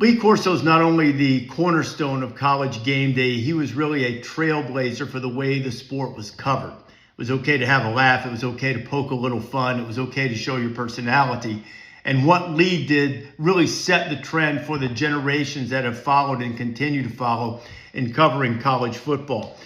Lee Corso is not only the cornerstone of College Game Day, he was really a trailblazer for the way the sport was covered. It was okay to have a laugh. It was okay to poke a little fun. It was okay to show your personality. And what Lee did really set the trend for the generations that have followed and continue to follow in covering college football.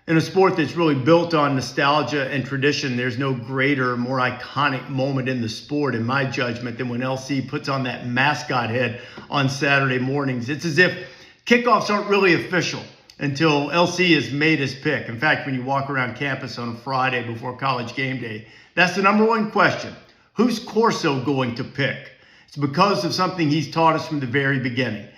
In a sport that's really built on nostalgia and tradition, there's no greater, more iconic moment in the sport, in my judgment, than when LC puts on that mascot head on Saturday mornings. It's as if kickoffs aren't really official until LC has made his pick. In fact, when you walk around campus on a Friday before College Game Day, that's the number one question. Who's Corso going to pick? It's because of something he's taught us from the very beginning.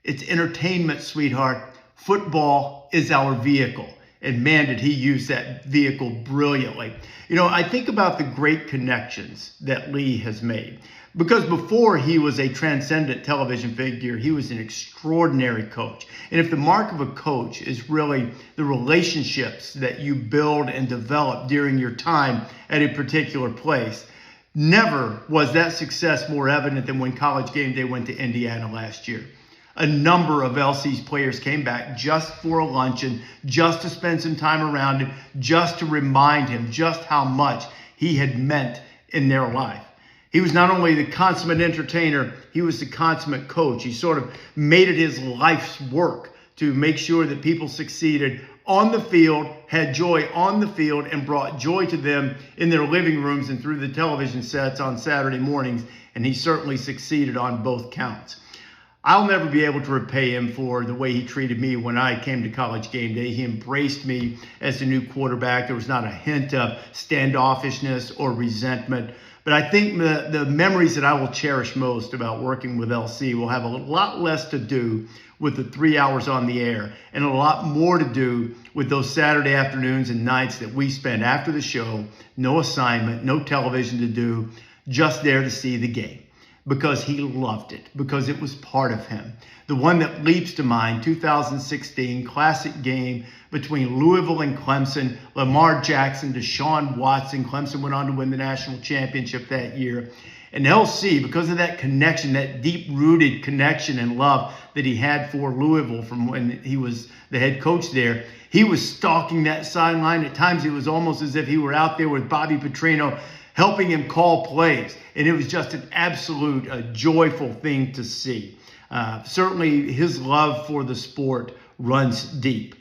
It's entertainment, sweetheart. Football is our vehicle. And man, did he use that vehicle brilliantly. You know, I think about the great connections that Lee has made. Because before he was a transcendent television figure, he was an extraordinary coach. And if the mark of a coach is really the relationships that you build and develop during your time at a particular place, never was that success more evident than when College Game Day went to Indiana last year. A number of LC's players came back just for a luncheon, just to spend some time around him, just to remind him just how much he had meant in their life. He was not only the consummate entertainer, he was the consummate coach. He sort of made it his life's work to make sure that people succeeded on the field, had joy on the field, and brought joy to them in their living rooms and through the television sets on Saturday mornings. And he certainly succeeded on both counts. I'll never be able to repay him for the way he treated me when I came to College Game Day. He embraced me as the new quarterback. There was not a hint of standoffishness or resentment. But I think the memories that I will cherish most about working with LC will have a lot less to do with the 3 hours on the air and a lot more to do with those Saturday afternoons and nights that we spent after the show, no assignment, no television to do, just there to see the game. Because he loved it, because it was part of him. The one that leaps to mind, 2016 classic game between Louisville and Clemson, Lamar Jackson, Deshaun Watson. Clemson went on to win the national championship that year. And LC, because of that connection, that deep-rooted connection and love that he had for Louisville from when he was the head coach there, he was stalking that sideline. At times it was almost as if he were out there with Bobby Petrino helping him call plays. And it was just an absolute joyful thing to see. Certainly his love for the sport runs deep.